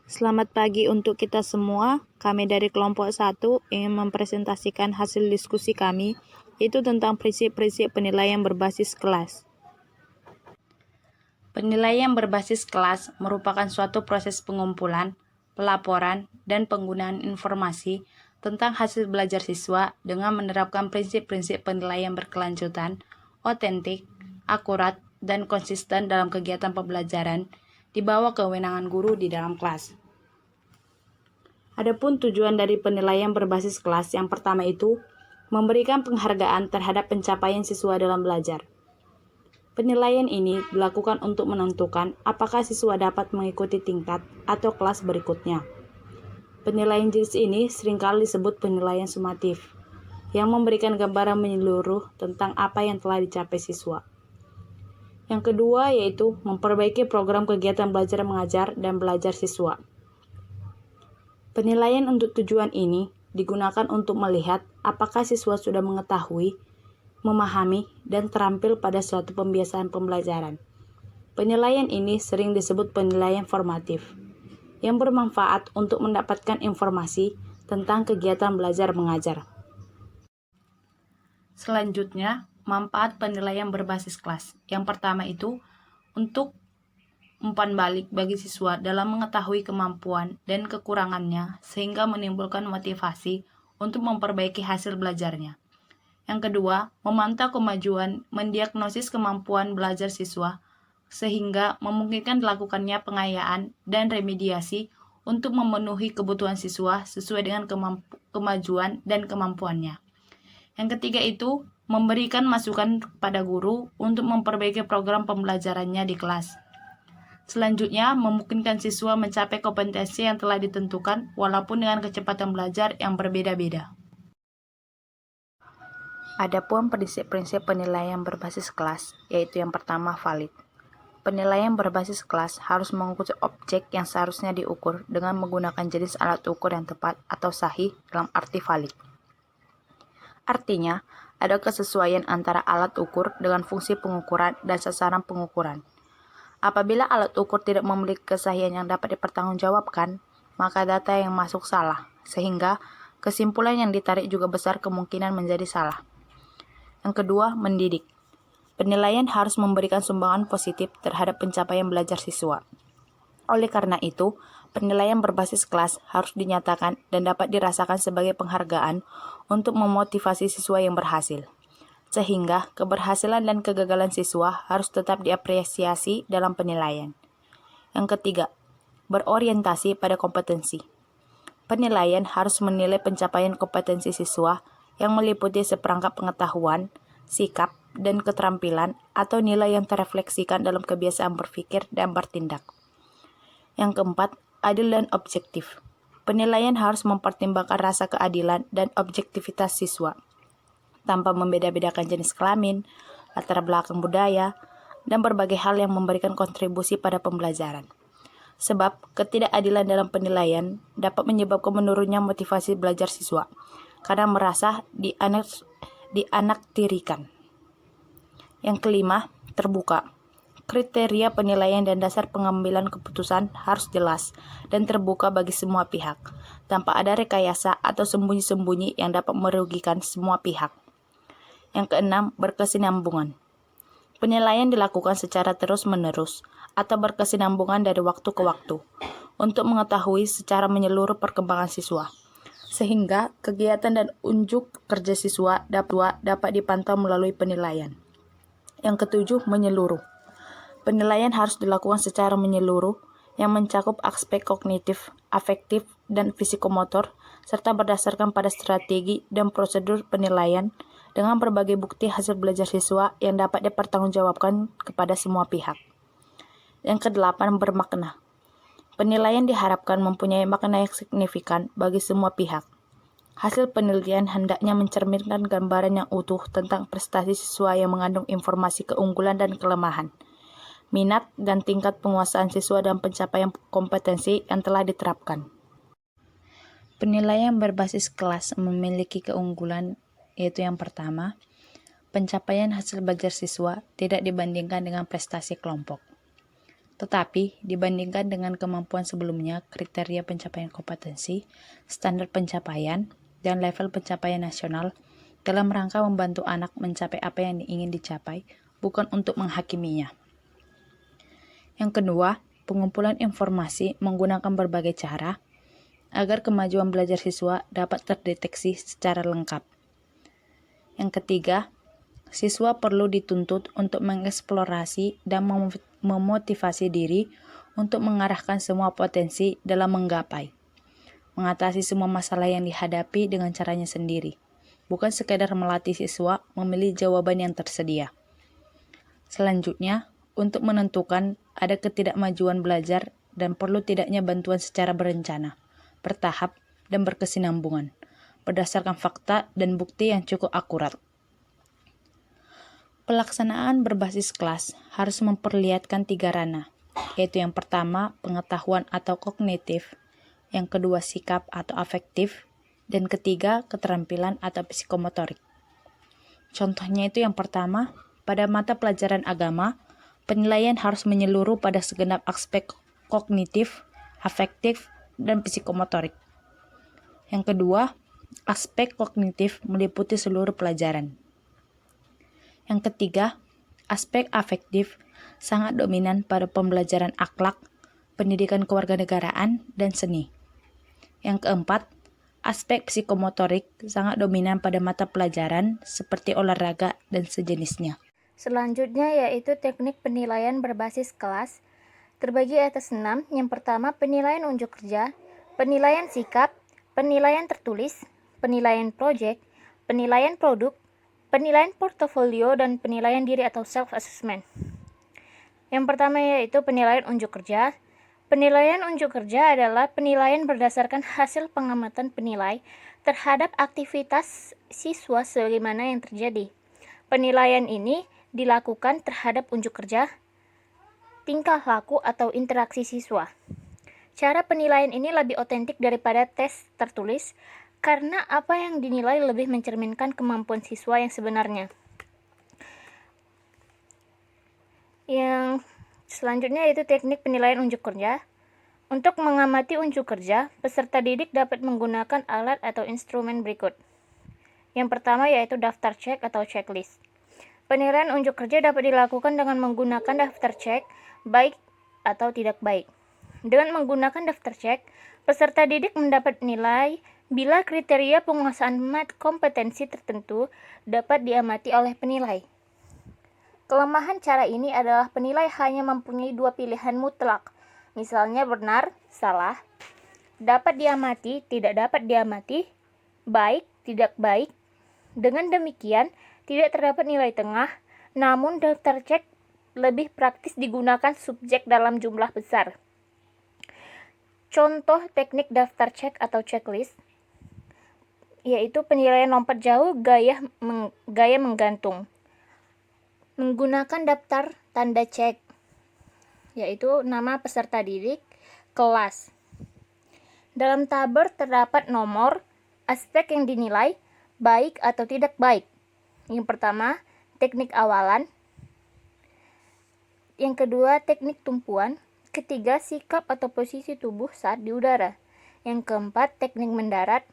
Selamat pagi untuk kita semua. Kami dari kelompok 1 ingin mempresentasikan hasil diskusi kami, yaitu tentang prinsip-prinsip penilaian berbasis kelas. Penilaian berbasis kelas merupakan suatu proses pengumpulan, pelaporan, dan penggunaan informasi tentang hasil belajar siswa dengan menerapkan prinsip-prinsip penilaian berkelanjutan, otentik, akurat, dan konsisten dalam kegiatan pembelajaran di bawah kewenangan guru di dalam kelas. Adapun tujuan dari penilaian berbasis kelas yang pertama itu memberikan penghargaan terhadap pencapaian siswa dalam belajar. Penilaian ini dilakukan untuk menentukan apakah siswa dapat mengikuti tingkat atau kelas berikutnya. Penilaian jenis ini seringkali disebut penilaian sumatif, yang memberikan gambaran menyeluruh tentang apa yang telah dicapai siswa. Yang kedua yaitu memperbaiki program kegiatan belajar mengajar dan belajar siswa. Penilaian untuk tujuan ini digunakan untuk melihat apakah siswa sudah mengetahui, memahami, dan terampil pada suatu pembiasaan pembelajaran. Penilaian ini sering disebut penilaian formatif, yang bermanfaat untuk mendapatkan informasi tentang kegiatan belajar mengajar. Selanjutnya, manfaat penilaian berbasis kelas. Yang pertama itu, untuk umpan balik bagi siswa dalam mengetahui kemampuan dan kekurangannya sehingga menimbulkan motivasi untuk memperbaiki hasil belajarnya. Yang kedua, memantau kemajuan, mendiagnosis kemampuan belajar siswa sehingga memungkinkan dilakukannya pengayaan dan remediasi untuk memenuhi kebutuhan siswa sesuai dengan kemajuan dan kemampuannya. Yang ketiga itu, memberikan masukan kepada guru untuk memperbaiki program pembelajarannya di kelas. Selanjutnya, memungkinkan siswa mencapai kompetensi yang telah ditentukan walaupun dengan kecepatan belajar yang berbeda-beda. Adapun prinsip-prinsip penilaian berbasis kelas, yaitu yang pertama valid. Penilaian berbasis kelas harus mengukur objek yang seharusnya diukur dengan menggunakan jenis alat ukur yang tepat atau sahih dalam arti valid. Artinya, ada kesesuaian antara alat ukur dengan fungsi pengukuran dan sasaran pengukuran. Apabila alat ukur tidak memiliki kesahihan yang dapat dipertanggungjawabkan, maka data yang masuk salah, sehingga kesimpulan yang ditarik juga besar kemungkinan menjadi salah. Yang kedua, mendidik. Penilaian harus memberikan sumbangan positif terhadap pencapaian belajar siswa. Oleh karena itu, penilaian berbasis kelas harus dinyatakan dan dapat dirasakan sebagai penghargaan untuk memotivasi siswa yang berhasil. Sehingga keberhasilan dan kegagalan siswa harus tetap diapresiasi dalam penilaian. Yang ketiga, berorientasi pada kompetensi. Penilaian harus menilai pencapaian kompetensi siswa yang meliputi seperangkat pengetahuan, sikap, dan keterampilan atau nilai yang terefleksikan dalam kebiasaan berpikir dan bertindak. Yang keempat, adil dan objektif. Penilaian harus mempertimbangkan rasa keadilan dan objektivitas siswa, tanpa membeda-bedakan jenis kelamin, latar belakang budaya, dan berbagai hal yang memberikan kontribusi pada pembelajaran. Sebab, ketidakadilan dalam penilaian dapat menyebabkan menurunnya motivasi belajar siswa, karena merasa dianaktirikan. Yang kelima, terbuka. Kriteria penilaian dan dasar pengambilan keputusan harus jelas dan terbuka bagi semua pihak, tanpa ada rekayasa atau sembunyi-sembunyi yang dapat merugikan semua pihak. Yang keenam, berkesinambungan. Penilaian dilakukan secara terus-menerus atau berkesinambungan dari waktu ke waktu untuk mengetahui secara menyeluruh perkembangan siswa, sehingga kegiatan dan unjuk kerja siswa dapat dipantau melalui penilaian. Yang ketujuh, menyeluruh. Penilaian harus dilakukan secara menyeluruh yang mencakup aspek kognitif, afektif, dan fisikomotor, serta berdasarkan pada strategi dan prosedur penilaian dengan berbagai bukti hasil belajar siswa yang dapat dipertanggungjawabkan kepada semua pihak. Yang kedelapan, bermakna. Penilaian diharapkan mempunyai makna yang signifikan bagi semua pihak. Hasil penelitian hendaknya mencerminkan gambaran yang utuh tentang prestasi siswa yang mengandung informasi keunggulan dan kelemahan, minat dan tingkat penguasaan siswa dan pencapaian kompetensi yang telah diterapkan. Penilaian berbasis kelas memiliki keunggulan, yaitu yang pertama, pencapaian hasil belajar siswa tidak dibandingkan dengan prestasi kelompok. Tetapi, dibandingkan dengan kemampuan sebelumnya, kriteria pencapaian kompetensi, standar pencapaian, dan level pencapaian nasional dalam rangka membantu anak mencapai apa yang ingin dicapai, bukan untuk menghakiminya. Yang kedua, pengumpulan informasi menggunakan berbagai cara agar kemajuan belajar siswa dapat terdeteksi secara lengkap. Yang ketiga, siswa perlu dituntut untuk mengeksplorasi dan memotivasi diri untuk mengarahkan semua potensi dalam menggapai, mengatasi semua masalah yang dihadapi dengan caranya sendiri, bukan sekadar melatih siswa memilih jawaban yang tersedia. Selanjutnya, untuk menentukan ada ketidakmajuan belajar dan perlu tidaknya bantuan secara berencana, bertahap, dan berkesinambungan, berdasarkan fakta dan bukti yang cukup akurat. Pelaksanaan berbasis kelas harus memperlihatkan 3 ranah, yaitu yang pertama, pengetahuan atau kognitif, yang kedua, sikap atau afektif, dan ketiga, keterampilan atau psikomotorik. Contohnya itu yang pertama, pada mata pelajaran agama, penilaian harus menyeluruh pada segenap aspek kognitif, afektif, dan psikomotorik. Yang kedua, aspek kognitif meliputi seluruh pelajaran. Yang ketiga, aspek afektif sangat dominan pada pembelajaran akhlak, pendidikan kewarganegaraan, dan seni. Yang keempat, aspek psikomotorik sangat dominan pada mata pelajaran seperti olahraga dan sejenisnya. Selanjutnya yaitu teknik penilaian berbasis kelas, terbagi atas 6. Yang pertama, penilaian unjuk kerja, penilaian sikap, penilaian tertulis, penilaian proyek, penilaian produk, penilaian portofolio, dan penilaian diri atau self-assessment. Yang pertama yaitu penilaian unjuk kerja. Penilaian unjuk kerja adalah penilaian berdasarkan hasil pengamatan penilai terhadap aktivitas siswa sebagaimana yang terjadi. Penilaian ini dilakukan terhadap unjuk kerja, tingkah laku, atau interaksi siswa. Cara penilaian ini lebih otentik daripada tes tertulis karena apa yang dinilai lebih mencerminkan kemampuan siswa yang sebenarnya. Yang selanjutnya yaitu teknik penilaian unjuk kerja. Untuk mengamati unjuk kerja, peserta didik dapat menggunakan alat atau instrumen berikut. Yang pertama yaitu daftar cek atau checklist. Penilaian unjuk kerja dapat dilakukan dengan menggunakan daftar cek, baik atau tidak baik. Dengan menggunakan daftar cek, peserta didik mendapat nilai bila kriteria penguasaan kompetensi tertentu dapat diamati oleh penilai. Kelemahan cara ini adalah penilai hanya mempunyai 2 pilihan mutlak, misalnya benar, salah, dapat diamati, tidak dapat diamati, baik, tidak baik. Dengan demikian, tidak terdapat nilai tengah, namun daftar cek lebih praktis digunakan subjek dalam jumlah besar. Contoh teknik daftar cek atau checklist yaitu penilaian lompat jauh gaya menggantung. Menggunakan daftar tanda cek yaitu nama peserta didik, kelas. Dalam tabel terdapat nomor, aspek yang dinilai, baik atau tidak baik. Yang pertama, teknik awalan. Yang kedua, teknik tumpuan. Ketiga, sikap atau posisi tubuh saat di udara. Yang keempat, teknik mendarat.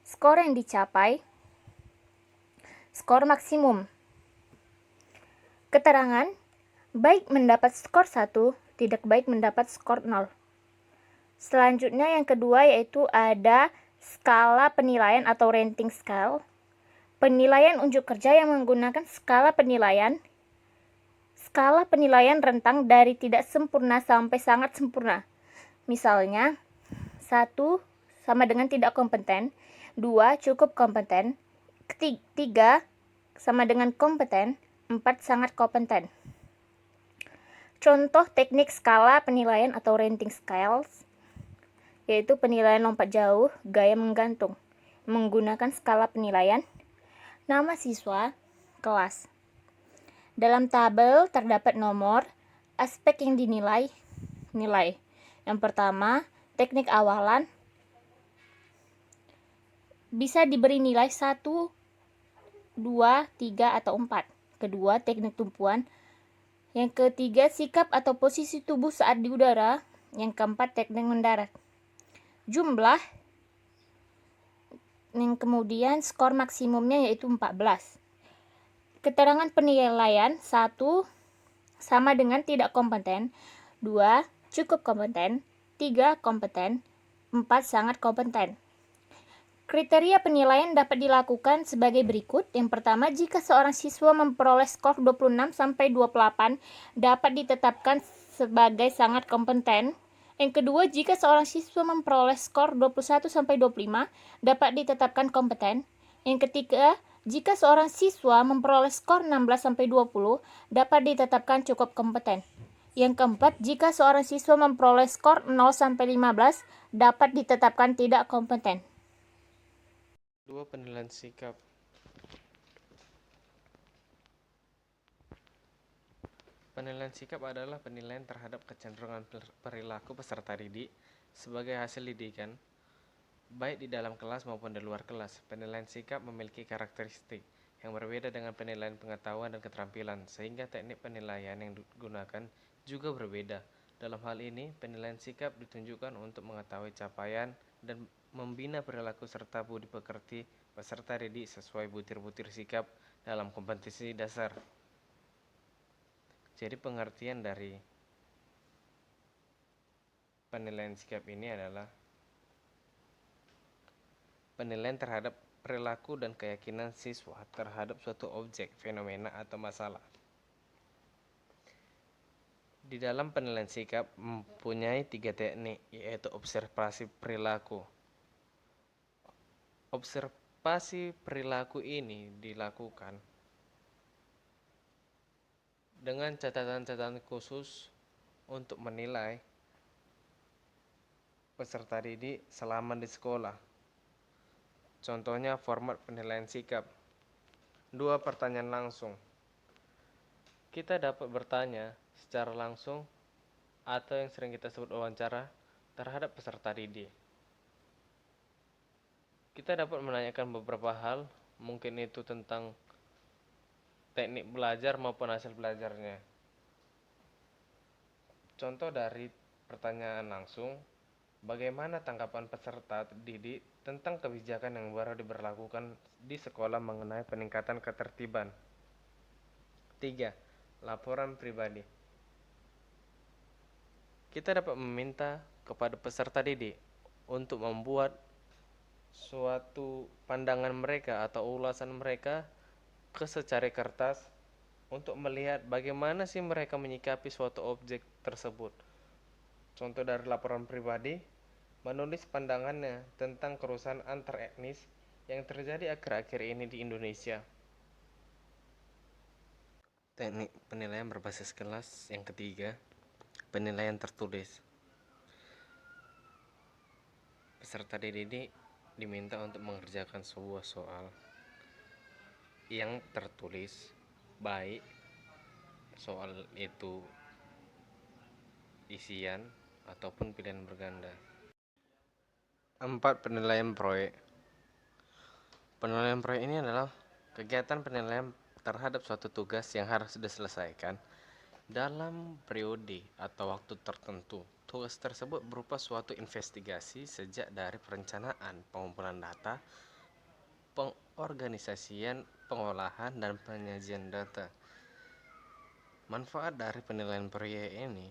Skor yang dicapai. Skor maksimum. Keterangan, baik mendapat skor 1, tidak baik mendapat skor 0. Selanjutnya yang kedua yaitu ada skala penilaian atau rating scale. Penilaian unjuk kerja yang menggunakan skala penilaian. Skala penilaian rentang dari tidak sempurna sampai sangat sempurna. Misalnya, 1 sama dengan tidak kompeten, 2 cukup kompeten, 3 sama dengan kompeten, 4 sangat kompeten. Contoh teknik skala penilaian atau rating scales yaitu penilaian lompat jauh, gaya menggantung. Menggunakan skala penilaian, nama siswa, kelas. Dalam tabel terdapat nomor, aspek yang dinilai, nilai. Yang pertama, teknik awalan bisa diberi nilai 1, 2, 3, atau 4. Kedua, teknik tumpuan Yang ketiga, sikap atau posisi tubuh saat di udara. Yang keempat, teknik mendarat. Jumlah, yang kemudian skor maksimumnya yaitu 14. Keterangan penilaian 1 sama dengan tidak kompeten, 2 cukup kompeten, 3 kompeten, 4 sangat kompeten. Kriteria penilaian dapat dilakukan sebagai berikut. Yang pertama, jika seorang siswa memperoleh skor 26 sampai 28 dapat ditetapkan sebagai sangat kompeten. Yang kedua, jika seorang siswa memperoleh skor 21 sampai 25 dapat ditetapkan kompeten. Yang ketiga, jika seorang siswa memperoleh skor 16 sampai 20 dapat ditetapkan cukup kompeten. Yang keempat, jika seorang siswa memperoleh skor 0 sampai 15 dapat ditetapkan tidak kompeten. 2. Penilaian sikap. Penilaian sikap adalah penilaian terhadap kecenderungan perilaku peserta didik sebagai hasil didikan, baik di dalam kelas maupun di luar kelas. Penilaian sikap memiliki karakteristik yang berbeda dengan penilaian pengetahuan dan keterampilan, sehingga teknik penilaian yang digunakan juga berbeda. Dalam hal ini, penilaian sikap ditunjukkan untuk mengetahui capaian dan membina perilaku serta budi pekerti peserta didik sesuai butir-butir sikap dalam kompetisi dasar. Jadi pengertian dari penilaian sikap ini adalah penilaian terhadap perilaku dan keyakinan siswa terhadap suatu objek, fenomena, atau masalah. Di dalam penilaian sikap mempunyai 3 teknik, yaitu observasi perilaku. Observasi perilaku ini dilakukan dengan catatan-catatan khusus untuk menilai peserta didik selama di sekolah. Contohnya format penilaian sikap. 2. Pertanyaan langsung. Kita dapat bertanya secara langsung atau yang sering kita sebut wawancara terhadap peserta didik. Kita dapat menanyakan beberapa hal, mungkin itu tentang teknik belajar maupun hasil belajarnya. Contoh dari pertanyaan langsung, bagaimana tanggapan peserta didik tentang kebijakan yang baru diberlakukan di sekolah mengenai peningkatan ketertiban? 3. Laporan pribadi. Kita dapat meminta kepada peserta didik untuk membuat suatu pandangan mereka atau ulasan mereka ke secari kertas untuk melihat bagaimana sih mereka menyikapi suatu objek tersebut. Contoh dari laporan pribadi, menulis pandangannya tentang kerusuhan antar etnis yang terjadi akhir-akhir ini di Indonesia. Teknik penilaian berbasis kelas yang ketiga, penilaian tertulis. Peserta didik diminta untuk mengerjakan sebuah soal yang tertulis, baik soal itu isian ataupun pilihan berganda. 4. Penilaian proyek. Penilaian proyek ini adalah kegiatan penilaian terhadap suatu tugas yang harus diselesaikan dalam periode atau waktu tertentu. Tugas tersebut berupa suatu investigasi sejak dari perencanaan, pengumpulan data, pengorganisasian, pengolahan, dan penyajian data. Manfaat dari penilaian proyek ini,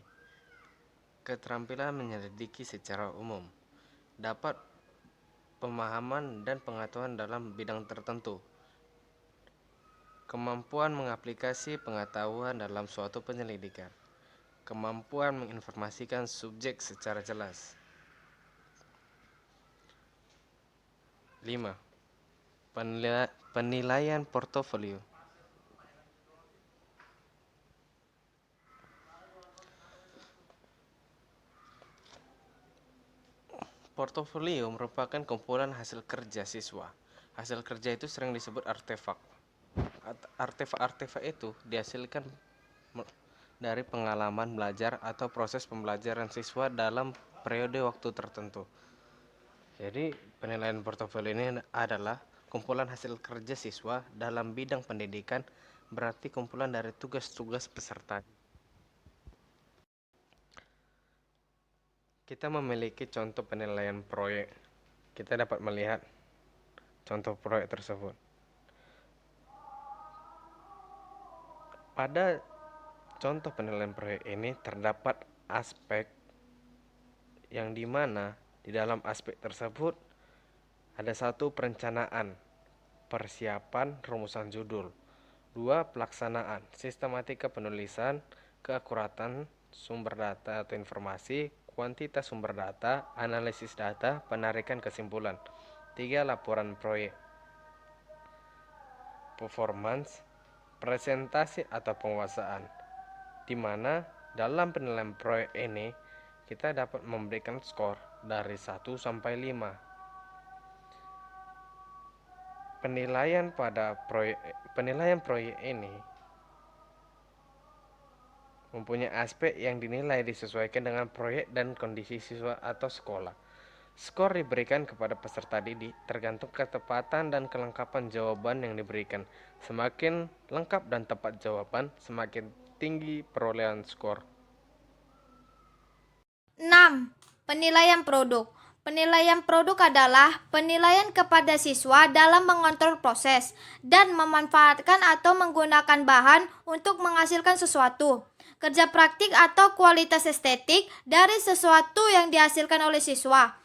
keterampilan menyelidiki secara umum, dapat pemahaman dan pengetahuan dalam bidang tertentu, kemampuan mengaplikasi pengetahuan dalam suatu penyelidikan, kemampuan menginformasikan subjek secara jelas. 5. Penilaian portofolio. Portofolio merupakan kumpulan hasil kerja siswa. Hasil kerja itu sering disebut artefak. Artefak-artefak itu dihasilkan dari pengalaman belajar atau proses pembelajaran siswa dalam periode waktu tertentu. Jadi, penilaian portofolio ini adalah kumpulan hasil kerja siswa dalam bidang pendidikan, berarti kumpulan dari tugas-tugas peserta. Kita memiliki contoh penilaian proyek. Kita dapat melihat contoh proyek tersebut. Pada contoh penilaian proyek ini terdapat aspek yang dimana di dalam aspek tersebut ada 1 perencanaan, persiapan rumusan judul, 2 pelaksanaan, sistematika penulisan, keakuratan sumber data atau informasi, kuantitas sumber data, analisis data, penarikan kesimpulan, 3 laporan proyek, performance, presentasi atau penguasaan, di mana dalam penilaian proyek ini kita dapat memberikan skor dari 1 sampai 5. Penilaian proyek ini mempunyai aspek yang dinilai disesuaikan dengan proyek dan kondisi siswa atau sekolah. Skor diberikan kepada peserta didik tergantung ketepatan dan kelengkapan jawaban yang diberikan. Semakin lengkap dan tepat jawaban, semakin tinggi perolehan skor. 6. Penilaian produk. Penilaian produk adalah penilaian kepada siswa dalam mengontrol proses dan memanfaatkan atau menggunakan bahan untuk menghasilkan sesuatu. Kerja praktik atau kualitas estetik dari sesuatu yang dihasilkan oleh siswa.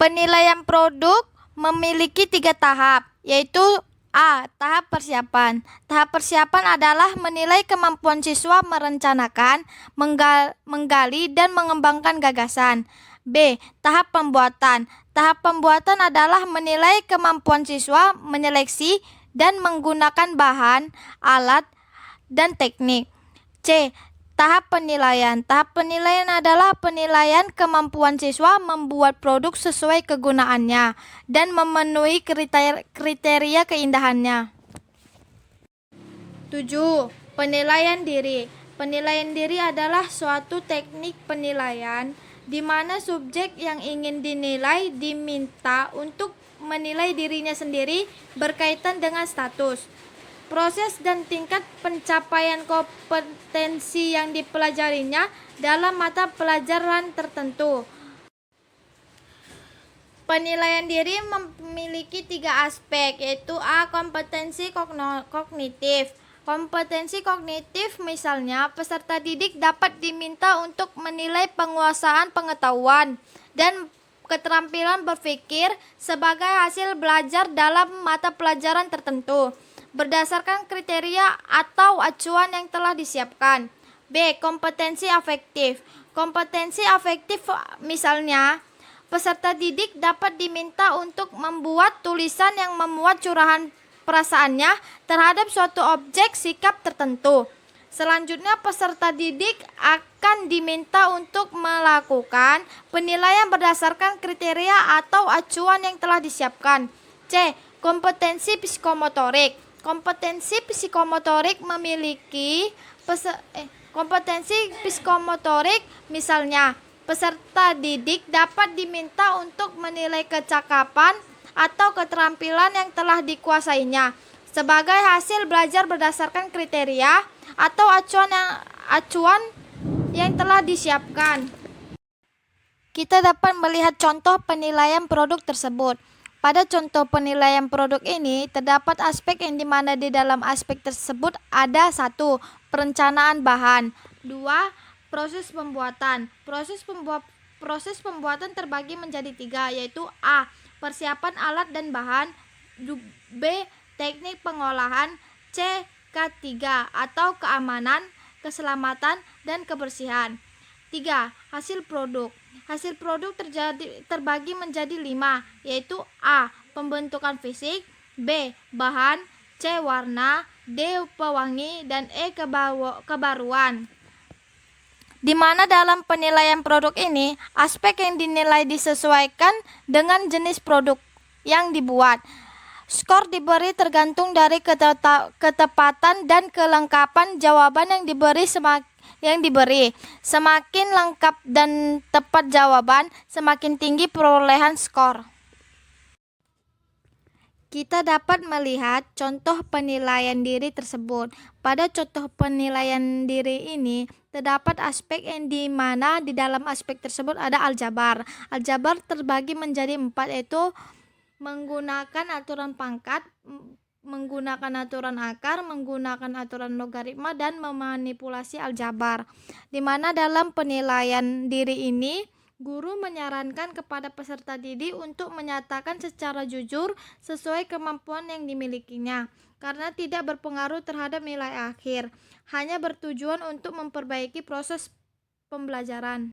Penilaian produk memiliki 3 tahap, yaitu A. Tahap persiapan. Tahap persiapan adalah menilai kemampuan siswa merencanakan, menggali, dan mengembangkan gagasan. B. Tahap pembuatan. Tahap pembuatan adalah menilai kemampuan siswa menyeleksi dan menggunakan bahan, alat, dan teknik. C. Tahap penilaian. Tahap penilaian adalah penilaian kemampuan siswa membuat produk sesuai kegunaannya dan memenuhi kriteria keindahannya. 7. Penilaian diri. Penilaian diri adalah suatu teknik penilaian di mana subjek yang ingin dinilai diminta untuk menilai dirinya sendiri berkaitan dengan status, proses dan tingkat pencapaian kompetensi yang dipelajarinya dalam mata pelajaran tertentu. Penilaian diri memiliki 3 aspek, yaitu A. Kompetensi kognitif. Kompetensi kognitif misalnya peserta didik dapat diminta untuk menilai penguasaan pengetahuan dan keterampilan berpikir sebagai hasil belajar dalam mata pelajaran tertentu berdasarkan kriteria atau acuan yang telah disiapkan. B. Kompetensi afektif. Kompetensi afektif misalnya peserta didik dapat diminta untuk membuat tulisan yang memuat curahan perasaannya terhadap suatu objek sikap tertentu. Selanjutnya peserta didik akan diminta untuk melakukan penilaian berdasarkan kriteria atau acuan yang telah disiapkan. C. Kompetensi psikomotorik. Kompetensi psikomotorik memiliki kompetensi psikomotorik misalnya peserta didik dapat diminta untuk menilai kecakapan atau keterampilan yang telah dikuasainya sebagai hasil belajar berdasarkan kriteria atau acuan yang telah disiapkan. Kita dapat melihat contoh penilaian produk tersebut. Pada contoh penilaian produk ini, terdapat aspek yang dimana di dalam aspek tersebut ada 1. Perencanaan bahan, 2. Proses pembuatan. Proses pembuatan terbagi menjadi 3, yaitu A. Persiapan alat dan bahan, B. Teknik pengolahan, C. K3 atau keamanan, keselamatan, dan kebersihan. 3. Hasil produk. Hasil produk terbagi menjadi 5, yaitu A. Pembentukan fisik, B. Bahan, C. Warna, D. Pewangi, dan E. Kebaruan. Di mana dalam penilaian produk ini, aspek yang dinilai disesuaikan dengan jenis produk yang dibuat. Skor diberi tergantung dari ketepatan dan kelengkapan jawaban yang diberi. Semakin lengkap dan tepat jawaban, semakin tinggi perolehan skor. Kita dapat melihat contoh penilaian diri tersebut. Pada contoh penilaian diri ini, terdapat aspek yang di mana di dalam aspek tersebut ada aljabar. Aljabar terbagi menjadi 4, yaitu menggunakan aturan pangkat, menggunakan aturan akar, menggunakan aturan logaritma, dan memanipulasi aljabar. Di mana dalam penilaian diri ini, guru menyarankan kepada peserta didik untuk menyatakan secara jujur sesuai kemampuan yang dimilikinya, karena tidak berpengaruh terhadap nilai akhir, hanya bertujuan untuk memperbaiki proses pembelajaran.